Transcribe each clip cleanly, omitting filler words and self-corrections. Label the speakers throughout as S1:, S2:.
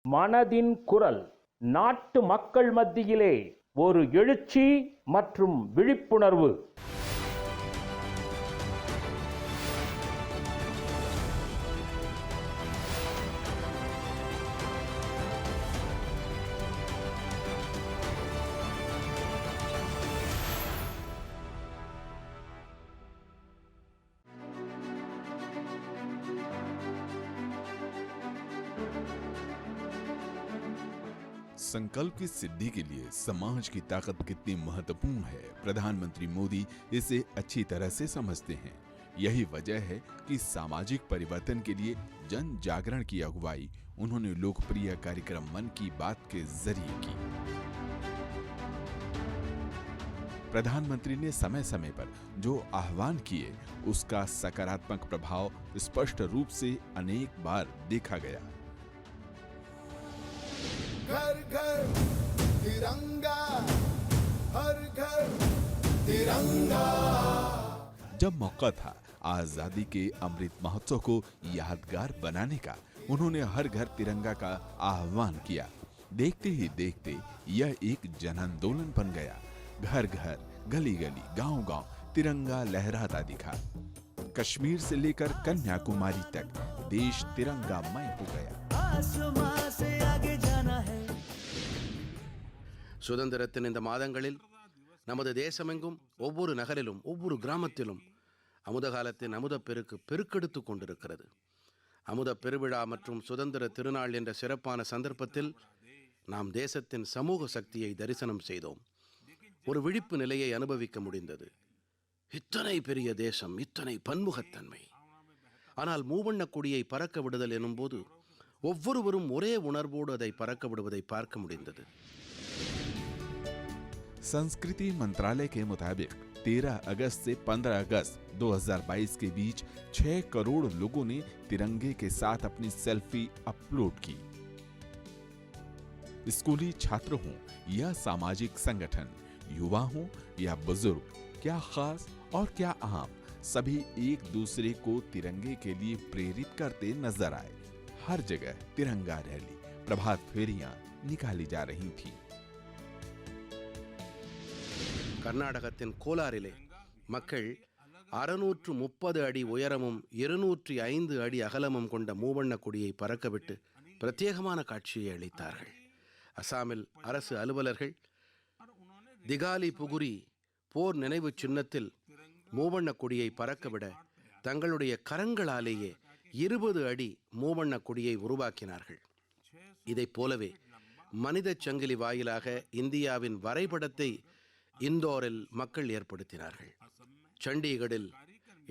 S1: மனதின் குரல் நாட்டு மக்கள் மத்தியிலே ஒரு எழுச்சி மற்றும் விழிப்புணர்வு.
S2: संकल्प की सिद्धि के लिए समाज की ताकत कितनी महत्वपूर्ण है, प्रधानमंत्री मोदी इसे अच्छी तरह से समझते हैं। यही वजह है कि सामाजिक परिवर्तन के लिए जन जागरण की अगुवाई उन्होंने लोकप्रिय कार्यक्रम मन की बात के जरिए की। प्रधानमंत्री ने समय समय पर जो आह्वान किए, उसका सकारात्मक प्रभाव स्पष्ट रूप से अनेक बार देखा गया।
S3: घर घर तिरंगा, हर घर तिरंगा।
S2: जब मौका था आजादी के अमृत महोत्सव को यादगार बनाने का, उन्होंने हर घर तिरंगा का आह्वान किया। देखते ही देखते यह एक जन आंदोलन बन गया। घर घर, गली गली, गांव गांव तिरंगा लहराता दिखा। कश्मीर से लेकर कन्याकुमारी तक देश तिरंगामय हो गया।
S3: आसमां से आगे जाना है। சுதந்திரத்தின் இந்த மாதங்களில் நமது தேசமெங்கும் ஒவ்வொரு நகரிலும் ஒவ்வொரு கிராமத்திலும் அமுதகாலத்தின் அமுதப்பெருக்கு பெருக்கெடுத்து கொண்டிருக்கிறது. அமுத பெருவிழா மற்றும் சுதந்திர திருநாள் என்ற சிறப்பான சந்தர்ப்பத்தில் நாம் தேசத்தின் சமூக சக்தியை தரிசனம் செய்தோம். ஒரு விழிப்பு நிலையை அனுபவிக்க முடிந்தது. இத்தனை பெரிய தேசம், இத்தனை பன்முகத்தன்மை. ஆனால் மூவண்ணக் கொடியை பறக்க விடுதல் எனும்போது ஒவ்வொருவரும் ஒரே உணர்வோடு அதை பறக்க விடுவதை பார்க்க முடிந்தது.
S2: संस्कृति मंत्रालय के मुताबिक 13 अगस्त से 15 अगस्त 2022 के बीच 6 करोड़ लोगों ने तिरंगे के साथ अपनी सेल्फी अपलोड की। स्कूली छात्र हों या सामाजिक संगठन, युवा हों या बुजुर्ग, क्या खास और क्या आम, सभी एक दूसरे को तिरंगे के लिए प्रेरित करते नजर आए। हर जगह तिरंगा रैली, प्रभात फेरियां निकाली जा रही थी।
S3: கர்நாடகத்தின் கோலாரிலே மக்கள் 630 அடி உயரமும் 205 அடி அகலமும் கொண்ட மூவண்ணக் கொடியை பறக்கவிட்டு பிரத்யேகமான காட்சியை அளித்தார்கள். அசாமில் அரசு அலுவலர்கள் திகாலி புகுரி போர் நினைவு சின்னத்தில் மூவண்ணக் கொடியை பறக்கவிட தங்களுடைய கரங்களாலேயே 20 அடி மூவண்ணக் கொடியை உருவாக்கினார்கள். இதைப் போலவே மனிதச் சங்கிலி வாயிலாக இந்தியாவின் வரைபடத்தை இந்தோரில் மக்கள் ஏற்படுத்தினார்கள். சண்டிகரில்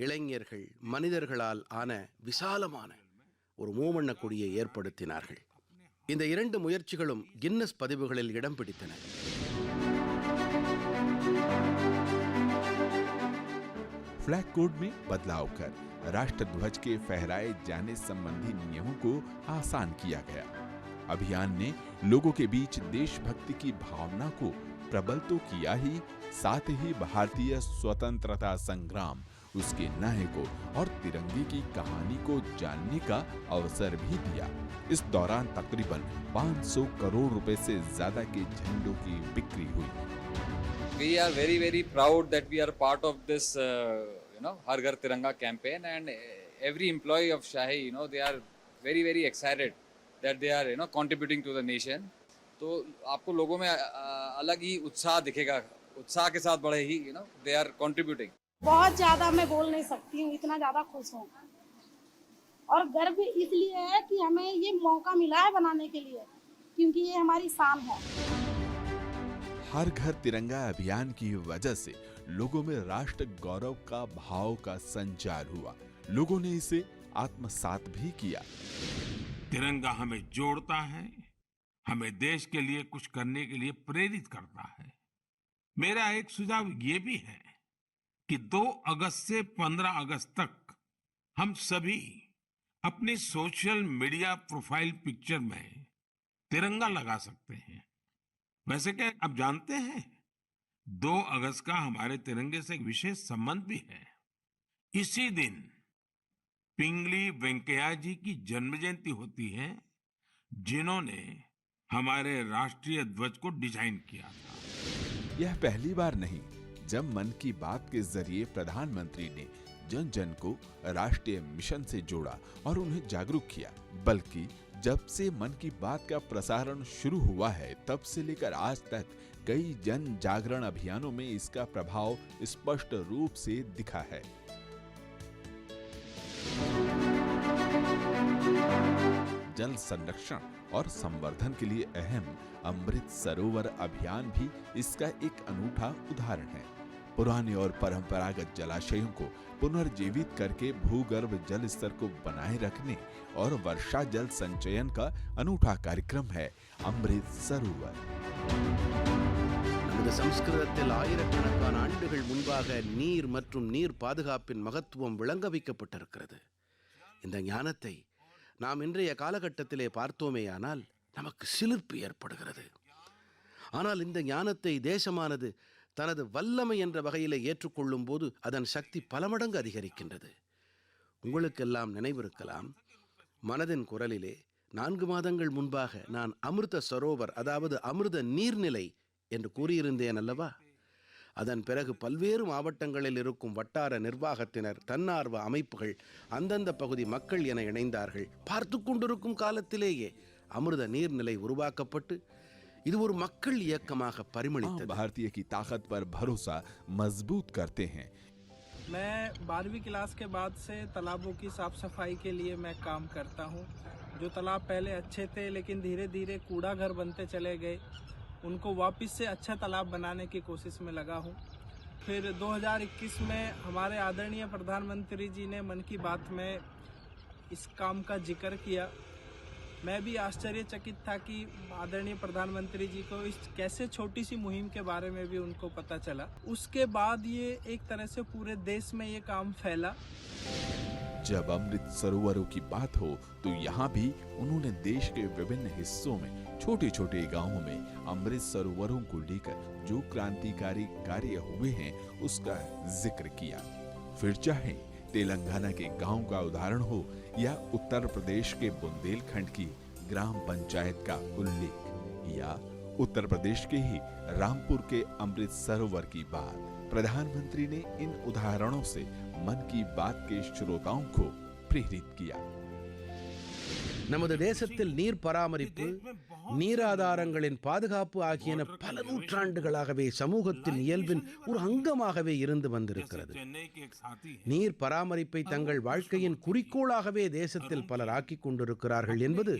S3: இளைஞர்கள் மனிதர்களால் ஆன விசாலமான ஒரு மூவண்ணக் கொடியை ஏற்படுத்தினார்கள். இந்த இரண்டு முயற்சிகளும் கின்னஸ் பதிவுகளில் இடம் பிடித்தன.
S2: फ्लैग कोड में बदलाव कर राष्ट्र ध्वज के फहराए जाने संबंधी नियमों को आसान किया गया। अभियान ने लोगों के बीच देशभक्ति की भावना को प्रबल तो किया ही, साथ ही भारतीय स्वतंत्रता संग्राम, उसके नायकों और तिरंगे की कहानी को जानने का अवसर भी दिया। इस दौरान तकरीबन 500 करोड़ रुपए से ज्यादा के झंडों की बिक्री हुई।
S4: We are very very proud that we are part of this Har Ghar Tiranga campaign, and every employee of Shahi, they are very very excited that they are contributing to the nation. तो आपको लोगों में अलग ही उत्साह दिखेगा, उत्साह के साथ बड़े ही दे आर कंट्रीब्यूटिंग।
S5: बहुत ज़्यादा मैं बोल नहीं सकती हूँ, इतना ज़्यादा खुश हूँ और गर्व इसलिए है कि हमें ये मौका मिला है बनाने के लिए, क्योंकि ये हमारी शान है।
S2: हर घर तिरंगा अभियान की वजह से लोगों में राष्ट्र गौरव का भाव का संचार हुआ। लोगों ने इसे आत्मसात भी किया।
S6: तिरंगा हमें जोड़ता है, हमें देश के लिए कुछ करने के लिए प्रेरित करता है। मेरा एक सुझाव ये भी है कि 2 अगस्त से 15 अगस्त तक हम सभी अपनी सोशल मीडिया प्रोफाइल पिक्चर में तिरंगा लगा सकते हैं। वैसे क्या आप जानते हैं 2 अगस्त का हमारे तिरंगे से एक विशेष संबंध भी है। इसी दिन पिंगली वेंकैया जी की जन्म जयंती होती है, जिन्होंने हमारे राष्ट्रीय ध्वज को डिजाइन किया था।
S2: यह पहली बार नहीं जब मन की बात के जरिए प्रधानमंत्री ने जन जन को राष्ट्रीय मिशन से जोड़ा और उन्हें जागरूक किया, बल्कि जब से मन की बात का प्रसारण शुरू हुआ है तब से लेकर आज तक कई जन जागरण अभियानों में इसका प्रभाव स्पष्ट रूप से दिखा है। जल संरक्षण और संवर्धन के लिए अहम अमृत सरोवर अभियान भी इसका एक अनूठा उदाहरण है। पुराने और परंपरागत जलाशयों को पुनर्जीवित करके भूगर्भ जल स्तर को बनाए रखने और वर्षा जल संचयन का अनूठा कार्यक्रम है अमृत सरोवर।
S3: நமது சம்ஸ்கிருதத்தில் ஆயிரக்கணக்கான ஆண்டுகள் முன்பாக நீர் மற்றும் நீர் பாதுகாப்பின் மகத்துவம் விளங்க வைக்கப்பட்டிருக்கிறது. இந்த ஞானத்தை நாம் இன்றைய காலகட்டத்திலே பார்த்தோமேயானால் நமக்கு சிலிர்ப்பு ஏற்படுகிறது. ஆனால் இந்த ஞானத்தை தேசமானது தனது வல்லமை என்ற வகையிலே ஏற்றுக்கொள்ளும் போது அதன் சக்தி பல மடங்கு அதிகரிக்கின்றது. உங்களுக்கெல்லாம் நினைவிருக்கலாம், மனதின் குரலிலே 4 மாதங்கள் முன்பாக நான் அமிர்த சரோவர், அதாவது அமிர்த நீர்நிலை என்று கூறியிருந்தேன் அல்லவா? அதன் பிறகு பல்வேறு மாவட்டங்களில் இருக்கும் வட்டார நிர்வாகத்தினர், தன்னார்வ அமைப்புகள், அந்தந்த பகுதி மக்கள் என இணைந்தார்கள். பார்த்து கொண்டிருக்கும் காலத்திலேயே அமிர்த நீர்நிலை உருவாக்கப்பட்டு இது ஒரு மக்கள் இயக்கமாக परिमளித்தது.
S2: भारतीय की ताकत पर भरोसा मजबूत करते हैं।
S7: मैं 12वीं क्लास के बाद से तालाबों की साफ सफाई के लिए मैं काम करता हूं। जो तालाब पहले अच्छे थे लेकिन धीरे धीरे कूड़ा घर बनते चले गए, उनको वापस से अच्छा तालाब बनाने की कोशिश में लगा हूं। फिर 2021 में हमारे आदरणीय प्रधानमंत्री जी ने मन की बात में इस काम का जिक्र किया। मैं भी आश्चर्यचकित था कि आदरणीय प्रधानमंत्री जी को इस कैसे छोटी सी मुहिम के बारे में भी उनको पता चला। उसके बाद ये एक तरह से पूरे देश में ये काम फैला।
S2: जब अमृत सरोवरों की बात हो तो यहाँ भी उन्होंने देश के विभिन्न हिस्सों में छोटे छोटे गांवों में अमृत सरोवरों को लेकर जो क्रांतिकारी कार्य हुए हैं उसका जिक्र किया। फिर चाहे तेलंगाना के गांव का उदाहरण हो या उत्तर प्रदेश के बुंदेलखंड की ग्राम पंचायत का उल्लेख या उत्तर प्रदेश के ही रामपुर के अमृत सरोवर की बात, प्रधानमंत्री ने इन उदाहरणों से मन की बात के श्रोताओं को प्रेरित किया।
S3: நமது தேசத்தில் நீர் பராமரிப்பு, நீராதாரங்களின் பாதுகாப்பு ஆகியன பல நூற்றாண்டுகளாகவே சமூகத்தின் இயல்பின் ஒரு அங்கமாகவே இருந்து வந்திருக்கிறது. நீர் பராமரிப்பை தங்கள் வாழ்க்கையின் குறிக்கோளாகவே தேசத்தில் பலர் ஆக்கிக் கொண்டிருக்கிறார்கள் என்பது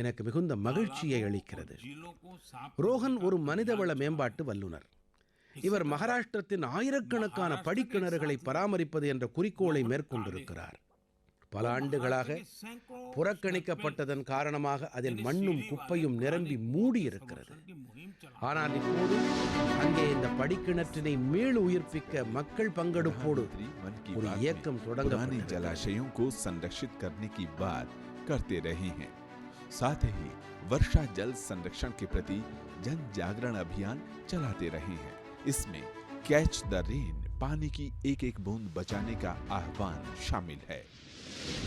S3: எனக்கு மிகுந்த மகிழ்ச்சியை அளிக்கிறது. ரோஹன் ஒரு மனிதவள மேம்பாட்டு வல்லுநர். இவர் மகாராஷ்டிரத்தின் ஆயிரக்கணக்கான படிக்கிணறுகளை பராமரிப்பது என்ற குறிக்கோளை மேற்கொண்டிருக்கிறார். பல ஆண்டுகளாக புறக்கணிக்கப்பட்டதன் காரணமாக அதில் மண்ணும் குப்பையும் நிரம்பி மூடி இருக்கிறது. ஆனால் இப்போது அங்கே இந்த படிக்கிணற்றினை மீள் உயிர்ப்பிக்க மக்கள் பங்கெடுப்போடு ஒரு இயக்கம் தொடங்கப்பட்டது.
S2: जलाशयों को संरक्षित करने की बात करते रहे हैं, साथ ही वर्षा जल संरक्षण के प्रति जन जागरण अभियान चलाते रहे हैं। इसमें कैच द रेन, पानी की एक एक बूंद बचाने का आह्वान शामिल है।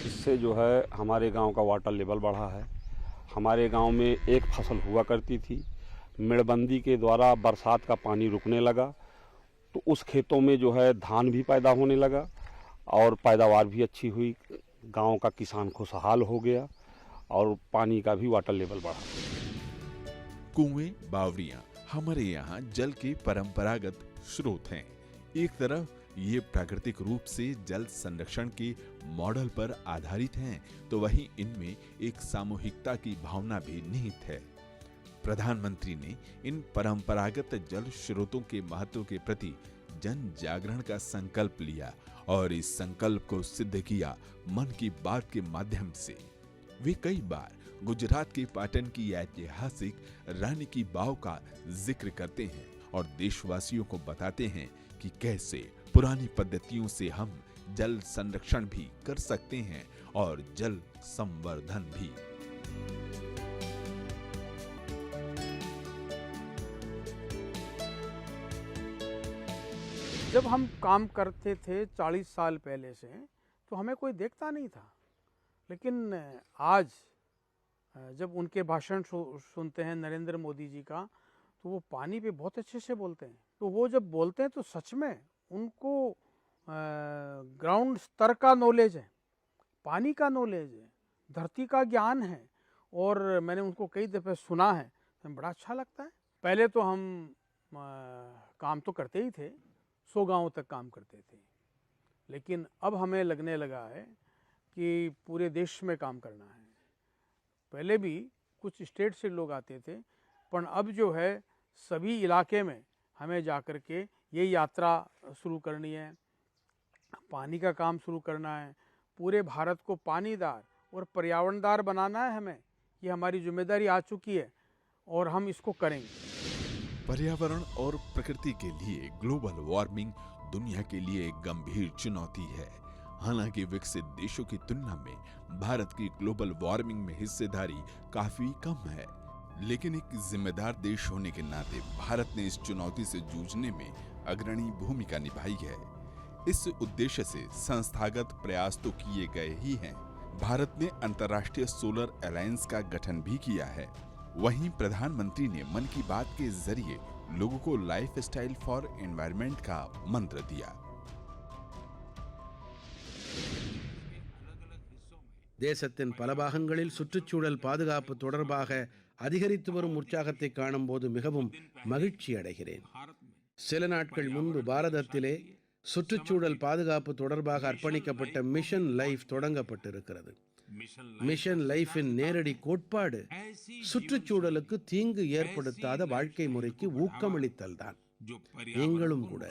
S8: इससे जो है हमारे गांव का वाटर लेवल बढ़ा है। हमारे गांव में एक फसल हुआ करती थी, मेड़बंदी के द्वारा बरसात का पानी रुकने लगा तो उस खेतों में जो है धान भी पैदा होने लगा और पैदावार भी अच्छी हुई। गांव का किसान खुशहाल हो गया और पानी का भी वाटर लेवल बढ़ा।
S2: कुएं, बावड़ियां हमारे यहाँ जल के परंपरागत स्रोत हैं। एक तरफ ये प्राकृतिक रूप से जल संरक्षण के मॉडल पर आधारित हैं, तो वहीं इनमें एक सामूहिकता की भावना भी निहित है। प्रधानमंत्री ने इन परंपरागत जल स्रोतों के महत्व के प्रति जन जागरण का संकल्प लिया और इस संकल्प को सिद्ध किया मन की बात के माध्यम से। वे कई बार गुजरात के पाटन की ऐतिहासिक रानी की बाव का जिक्र करते हैं और देशवासियों को बताते हैं कि कैसे पुरानी पद्धतियों से हम जल संरक्षण भी कर सकते हैं और जल संवर्धन भी।
S9: जब हम काम करते थे 40 साल पहले से, तो हमें कोई देखता नहीं था, लेकिन आज जब उनके भाषण सुनते हैं नरेंद्र मोदी जी का, तो वो पानी पे बहुत अच्छे से बोलते हैं। तो वो जब बोलते हैं तो सच में उनको ग्राउंड स्तर का नॉलेज है, पानी का नॉलेज है, धरती का ज्ञान है। और मैंने उनको कई दफ़े सुना है, तो बड़ा अच्छा लगता है। पहले तो हम काम तो करते ही थे, 100 गाँव तक काम करते थे, लेकिन अब हमें लगने लगा है कि पूरे देश में काम करना है। पहले भी कुछ स्टेट से लोग आते थे, पर अब जो है सभी इलाके में हमें जाकर के ये यात्रा शुरू करनी है, पानी का काम शुरू करना है, पूरे भारत को पानीदार और पर्यावरणदार बनाना है। हमें ये हमारी जिम्मेदारी आ चुकी है और हम इसको करेंगे।
S2: पर्यावरण और प्रकृति के लिए ग्लोबल वार्मिंग दुनिया के लिए एक गंभीर चुनौती है। हालांकि विकसित देशों की तुलना में भारत की ग्लोबल वार्मिंग में हिस्सेदारी काफी कम है, लेकिन एक जिम्मेदार देश होने के नाते भारत ने इस चुनौती से जूझने में अग्रणी भूमिका निभाई है। इस उद्देश्य से संस्थागत प्रयास तो किए गए ही हैं। भारत ने अंतर्राष्ट्रीय सोलर अलायंस का गठन भी किया है। वहीं प्रधानमंत्री ने मन की बात के जरिए लोगों को लाइफ स्टाइल फॉर एनवायरनमेंट का मंत्र दिया।
S3: தேசத்தின் பல பாகங்களில் சுற்றுச்சூழல் பாதுகாப்பு தொடர்பாக அதிகரித்து வரும் உற்சாகத்தை காணும்போது மிகவும் மகிழ்ச்சி அடைகிறேன். சில நாட்கள் முன்பு பாரதத்திலே சுற்றுச்சூழல் பாதுகாப்பு தொடர்பாக அர்ப்பணிக்கப்பட்ட மிஷன் லைஃப் தொடங்கப்பட்டிருக்கிறது. மிஷன் லைஃபின் நேரடி கோட்பாடு சுற்றுச்சூழலுக்கு தீங்கு ஏற்படுத்தாத வாழ்க்கை முறைக்கு ஊக்கமளித்தல்தான். நீங்களும் கூட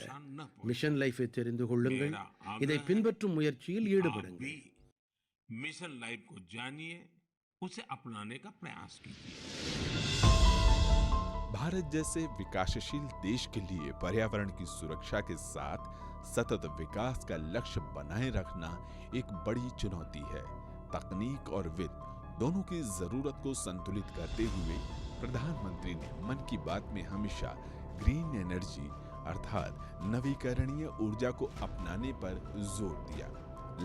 S3: மிஷன் லைஃபை தெரிந்து கொள்ளுங்கள், இதை பின்பற்றும் முயற்சியில் ஈடுபடுங்கள்.
S6: मिशन लाइफ को जानिए, उसे अपनाने का प्रयास कीजिए।
S2: भारत जैसे विकासशील देश के लिए पर्यावरण की सुरक्षा के साथ सतत विकास का लक्ष्य बनाए रखना एक बड़ी चुनौती है। तकनीक और वित्त दोनों की जरूरत को संतुलित करते हुए प्रधानमंत्री ने मन की बात में हमेशा ग्रीन एनर्जी अर्थात नवीकरणीय ऊर्जा को अपनाने पर जोर दिया।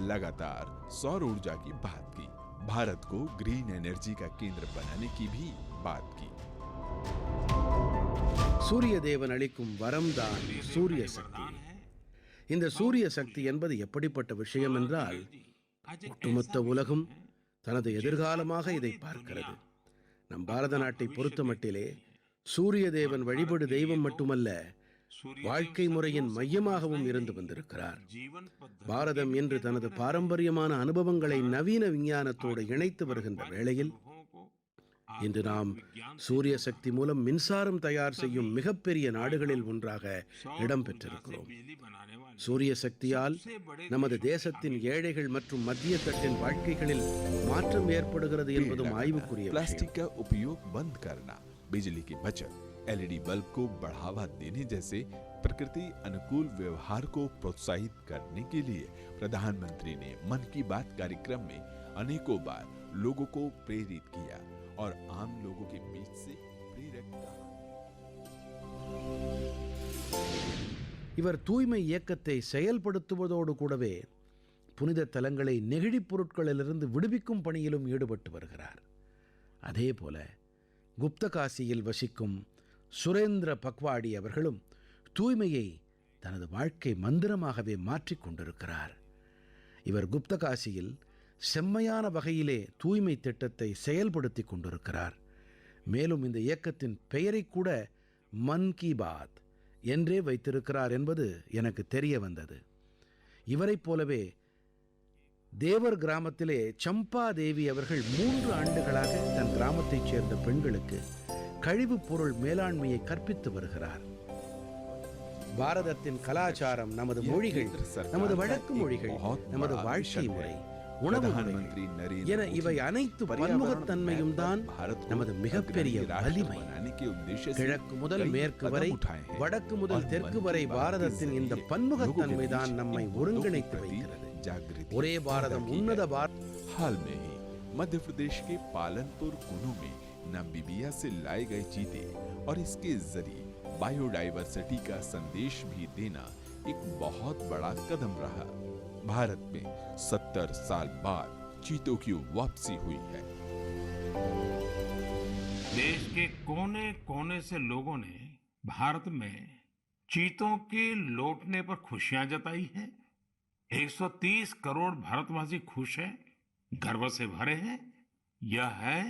S2: लगातार सौर ऊर्जा की बात की, भारत को ग्रीन एनर्जी का केंद्र बनाने की भी बात की।
S3: சூரிய தேவன் அளிக்கும் வரம்தான் சூரிய சக்தி. இந்த சூரிய சக்தி என்பது எப்படிப்பட்ட விஷயம் என்றால், ஒட்டுமொத்த உலகம் தனது எதிர்காலமாக இதை பார்க்கிறது. நம் பாரத நாட்டை பொறுத்தமட்டிலே சூரிய தேவன் வழிபடு தெய்வம் மட்டுமல்ல, வாழ்க்கை முறையின் மையமாகவும் இருந்து வந்திருக்கிறார். பாரதம் இன்று தனது பாரம்பரியமான அனுபவங்களை நவீன விஞ்ஞானத்தோடு இணைத்து வருகின்ற வேளையில் இன்று நாம் சூரிய சக்தி மூலம் மின்சாரம் தயார் செய்யும் மிகப்பெரிய நாடுகளில் ஒன்றாக இடம் பெற்றிருக்கிறோம். சூரிய சக்தியால் நமது தேசத்தின் ஏழைகள் மற்றும் மத்திய தட்டின் வாழ்க்கைகளில் மாற்றம் ஏற்படுகிறது என்பதும் ஆய்வுக்குரிய விஷயம்.
S2: प्लास्टिक का उपयोग बंद करना, बिजली की बचत, एलईडी बल्ब को बढ़ावा देने जैसे प्रकृति अनुकूल व्यवहार को प्रोत्साहित करने के लिए प्रधानमंत्री ने मन की बात कार्यक्रम में अनेकों बार लोगों को प्रेरित किया और आम लोगों के बीच से प्रेरक कहा।
S3: இவர் தூய்மை இயக்கத்தை செயல்படுத்துவதோடு கூடவே புனித தலங்களை நெகிழிப் பொருட்களிலிருந்து விடுவிக்கும் பணியிலும் ஈடுபட்டு வருகிறார். அதேபோல குப்தகாசியில் வசிக்கும் சுரேந்திர பக்வாடி அவர்களும் தூய்மையை தனது வாழ்க்கை மந்திரமாகவே மாற்றிக் கொண்டிருக்கிறார். இவர் குப்தகாசியில் செம்மையான வகையிலே தூய்மை திட்டத்தை செயல்படுத்தி கொண்டிருக்கிறார். மேலும் இந்த இயக்கத்தின் பெயரை கூட மன் கி பாத் என்றே வைத்திருக்கிறார் என்பது எனக்கு தெரிய வந்தது. இவரைப் போலவே தேவர் கிராமத்திலே சம்பா தேவி அவர்கள் 3 ஆண்டுகளாக தன் கிராமத்தைச் சேர்ந்த பெண்களுக்கு கழிவுப் பொருள் மேலாண்மையை கற்பித்து வருகிறார். பாரதத்தின் கலாச்சாரம், நமது மொழிகள், நமது வழக்கு மொழிகள், நமது வாழ்க்கை முறை, உணவு என இவை அனைத்து பன்முகத்தன்மையும் தான் நமது மிகப்பெரிய வலிமை. கிழக்கு முதல் மேற்கு வரை, வடக்கு முதல் தெற்கு வரை பாரதத்தின் இந்த பன்முகத்தன்மை தான் நம்மை ஒருங்கிணைத்து வைக்கிறது. ஒரே பாரதம், உன்னத பாரதம்.
S2: हाल में ही मध्य प्रदेश के पालनपुर कुनू में नामीबिया से लाए गए चीते और इसके जरिए बायोडाइवर्सिटी का संदेश भी देना एक बहुत बड़ा कदम रहा। भारत में 70 साल बाद चीतों की वापसी हुई है।
S6: देश के कोने कोने से लोगों ने भारत में चीतों के लौटने पर खुशियां जताई हैं। 130 करोड़ भारतवासी खुश हैं, गर्व से भरे हैं। यह है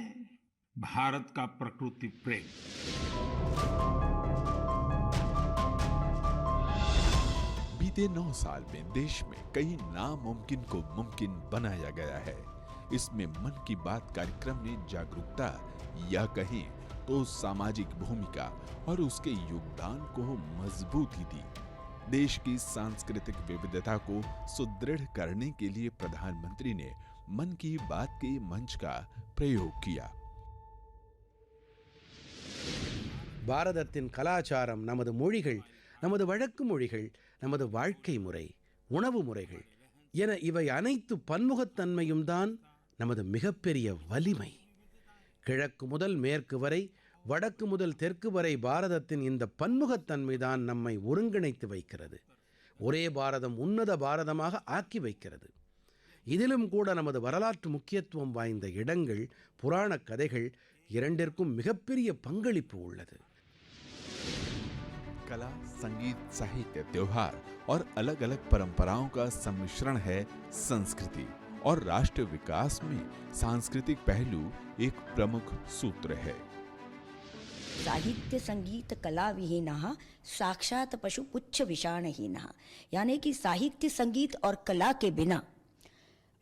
S6: भारत का प्रकृति प्रेम।
S2: बीते 9 साल में देश में कई नामुमकिन को मुमकिन बनाया गया है। इसमें मन की बात कार्यक्रम ने जागरूकता या कहें तो सामाजिक भूमिका और उसके योगदान को मजबूती दी। देश की सांस्कृतिक विविधता को सुदृढ़ करने के लिए प्रधानमंत्री ने मन की बात के मंच का प्रयोग किया।
S3: பாரதத்தின் கலாச்சாரம், நமது மொழிகள், நமது வழக்கு மொழிகள், நமது வாழ்க்கை முறை, உணவு முறைகள் என இவை அனைத்து பன்முகத்தன்மையும் தான் நமது மிகப்பெரிய வலிமை. கிழக்கு முதல் மேற்கு வரை, வடக்கு முதல் தெற்கு வரை பாரதத்தின் இந்த பன்முகத்தன்மை தான் நம்மை ஒருங்கிணைத்து வைக்கிறது. ஒரே பாரதம் உன்னத பாரதமாக ஆக்கி வைக்கிறது. இதிலும் கூட நமது வரலாற்று முக்கியத்துவம் வாய்ந்த இடங்கள், புராணக் கதைகள் இரண்டிற்கும் மிகப்பெரிய பங்களிப்பு உள்ளது.
S2: कला, संगीत, साहित्य, त्योहार और अलग अलग परंपराओं का सम्मिश्रण है संस्कृति, और राष्ट्र विकास में सांस्कृतिक पहलू एक प्रमुख सूत्र है।
S10: साहित्य संगीत कला विहीनः साक्षात पशु पुच्छ विषाणहीनः, यानी कि साहित्य संगीत और कला के बिना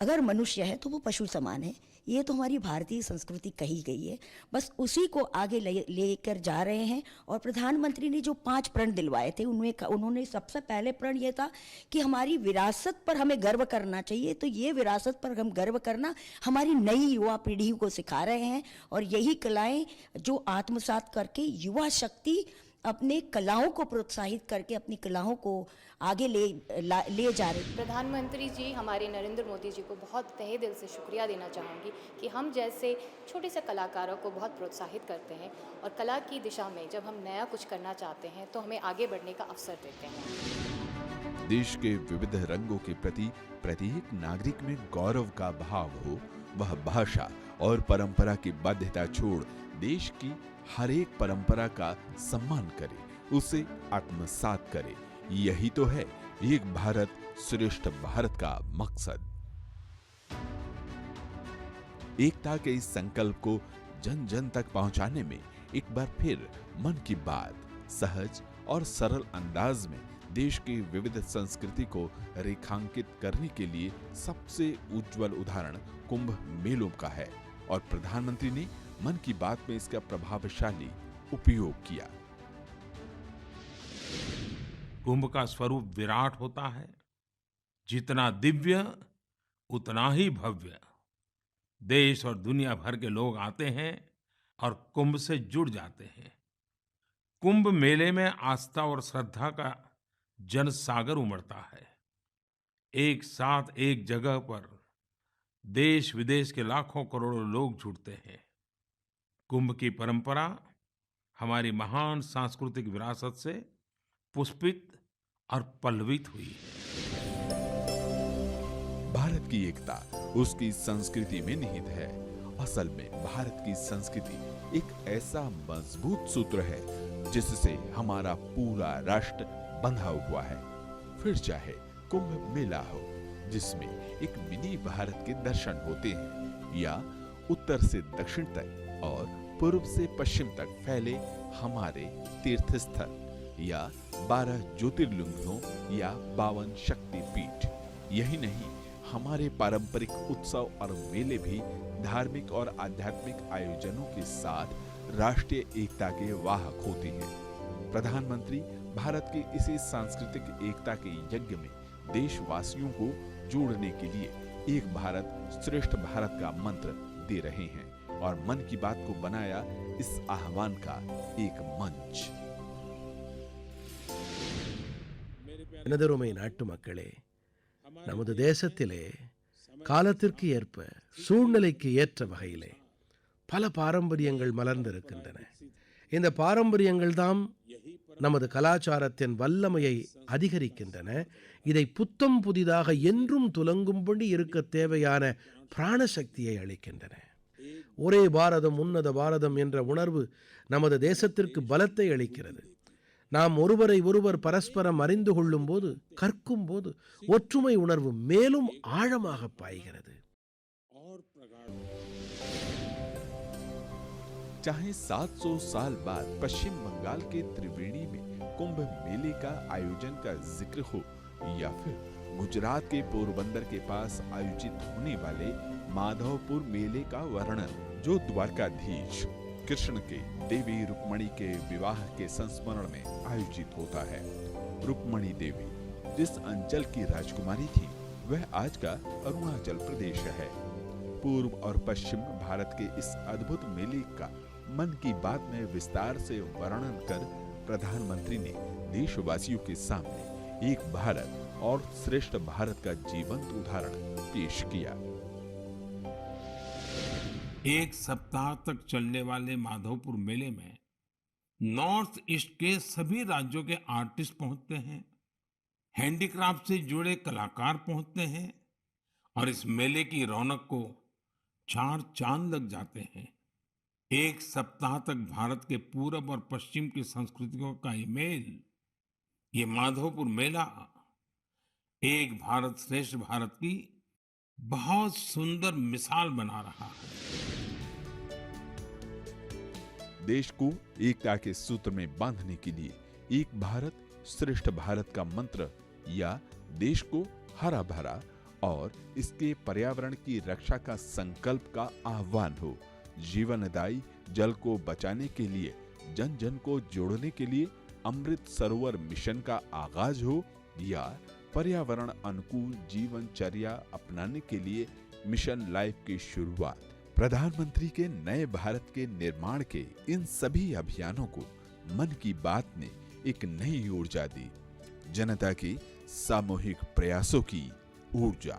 S10: अगर मनुष्य है तो वो पशु समान है। ये तो हमारी भारतीय संस्कृति कही गई है, बस उसी को आगे लेकर जा रहे हैं। और प्रधानमंत्री ने जो 5 प्रण दिलवाए थे, उन्होंने सबसे पहले प्रण ये था कि हमारी विरासत पर हमें गर्व करना चाहिए। तो ये विरासत पर हम गर्व करना हमारी नई युवा पीढ़ी को सिखा रहे हैं, और यही कलाएं जो आत्मसात करके युवा शक्ति अपने कलाओं को प्रोत्साहित करके अपनी कलाओं को आगे ले जा रहे।
S11: प्रधानमंत्री जी हमारे नरेंद्र मोदी जी को बहुत तहे दिल से शुक्रिया देना चाहूँगी कि हम जैसे छोटे से कलाकारों को बहुत प्रोत्साहित करते हैं, और कला की दिशा में जब हम नया कुछ करना चाहते हैं तो हमें आगे बढ़ने का अवसर देते हैं।
S2: देश के विविध रंगों के प्रति प्रत्येक नागरिक में गौरव का भाव हो, वह भाषा और परंपरा की बाध्यता छोड़ देश की हर एक परंपरा का सम्मान करे, उसे आत्मसात करे। यही तो है एक भारत श्रेष्ठ भारत का मकसद। एकता के इस संकल्प को जन जन तक पहुंचाने में एक बार फिर मन की बात सहज और सरल अंदाज में देश की विविध संस्कृति को रेखांकित करने के लिए सबसे उज्जवल उदाहरण कुंभ मेलों का है, और प्रधानमंत्री ने मन की बात में इसका प्रभावशाली उपयोग किया।
S6: कुंभ का स्वरूप विराट होता है, जितना दिव्य उतना ही भव्य। देश और दुनिया भर के लोग आते हैं और कुंभ से जुड़ जाते हैं। कुंभ मेले में आस्था और श्रद्धा का जनसागर उमड़ता है। एक साथ एक जगह पर देश विदेश के लाखों करोड़ों लोग जुड़ते हैं। कुंभ की परंपरा हमारी महान सांस्कृतिक विरासत से पुष्पित और पल्लवित हुई है।
S2: भारत की एकता उसकी संस्कृति में निहित है। असल में भारत की संस्कृति एक ऐसा मजबूत सूत्र है जिससे हमारा पूरा राष्ट्र बंधा हुआ है। फिर चाहे कुंभ मेला हो, जिसमें एक मिनी भारत के दर्शन होते हैं, या उत्तर से दक्षिण तक और पूर्व से पश्चिम तक फैले हमारे तीर्थ स्थल, या 12 ज्योतिर्लिंगों या 52 शक्ति पीठ। यही नहीं, हमारे पारंपरिक उत्सव और मेले भी धार्मिक और आध्यात्मिक आयोजनों के साथ राष्ट्रीय एकता के वाहक होते हैं। प्रधानमंत्री भारत की इसी सांस्कृतिक एकता के यज्ञ में देशवासियों को जोड़ने के लिए एक भारत श्रेष्ठ भारत का मंत्र दे रहे हैं, और मन की बात को बनाया इस आह्वान का एक मंच।
S3: எனதருமை நாட்டு மக்களே, நமது தேசத்திலே காலத்திற்கு ஏற்ப சூழ்நிலைக்கு ஏற்ற வகையிலே பல பாரம்பரியங்கள் மலர்ந்திருக்கின்றன. இந்த பாரம்பரியங்கள் தாம் நமது கலாச்சாரத்தின் வல்லமையை அதிகரிக்கின்றன. இதை புத்தம் புதிதாக என்றும் துலங்கும்படி இருக்க தேவையான பிராணசக்தியை அளிக்கின்றன. ஒரே பாரதம் உன்னத பாரதம் என்ற உணர்வு நமது தேசத்திற்கு பலத்தை அளிக்கிறது. நாம் ஒருவரை ஒருவர் பரஸ்பரம் அறிந்து கொள்ளும் போது, கற்கும் போது ஒற்றுமை உணர்வு மேலும் ஆழமாக பாய்கிறது.
S2: चाहे 700 साल बाद पश्चिम बंगाल के त्रिवेणी में कुंभ मेले का आयोजन का जिक्र हो या फिर गुजरात के पोरबंदर के पास आयोजित होने वाले माधवपुर मेले का वर्णन, जो द्वारकाधीश कृष्ण के देवी रुक्मणी के विवाह के संस्मरण में आयोजित होता है। रुक्मणी देवी जिस अंचल की राजकुमारी थी वह आज का अरुणाचल प्रदेश है। पूर्व और पश्चिम भारत के इस अद्भुत मेले का मन की बात में विस्तार से वर्णन कर प्रधानमंत्री ने देशवासियों के सामने एक भारत और श्रेष्ठ भारत का जीवंत उदाहरण पेश किया।
S6: एक सप्ताह तक चलने वाले माधवपुर मेले में नॉर्थ ईस्ट के सभी राज्यों के आर्टिस्ट पहुंचते हैं, हैंडीक्राफ्ट से जुड़े कलाकार पहुंचते हैं और इस मेले की रौनक को 4 चांद लग जाते हैं। एक सप्ताह तक भारत के पूरब और पश्चिम की संस्कृतियों का ये मेल, ये माधवपुर मेला एक भारत श्रेष्ठ भारत की बहुत सुंदर मिसाल बना रहा है।
S2: देश को एकता के सूत्र में बांधने के लिए एक भारत श्रेष्ठ भारत का मंत्र या देश को हरा भरा और इसके पर्यावरण की रक्षा का संकल्प का आह्वान हो, जीवनदायी जल को बचाने के लिए जन जन को जोड़ने के लिए अमृत सरोवर मिशन का आगाज हो या पर्यावरण अनुकूल जीवनचर्या अपनाने के लिए मिशन लाइफ की शुरुआत, प्रधानमंत्री के नए भारत के निर्माण के इन सभी अभियानों को मन की बात ने एक नई ऊर्जा दी, जनता के सामूहिक प्रयासों की ऊर्जा।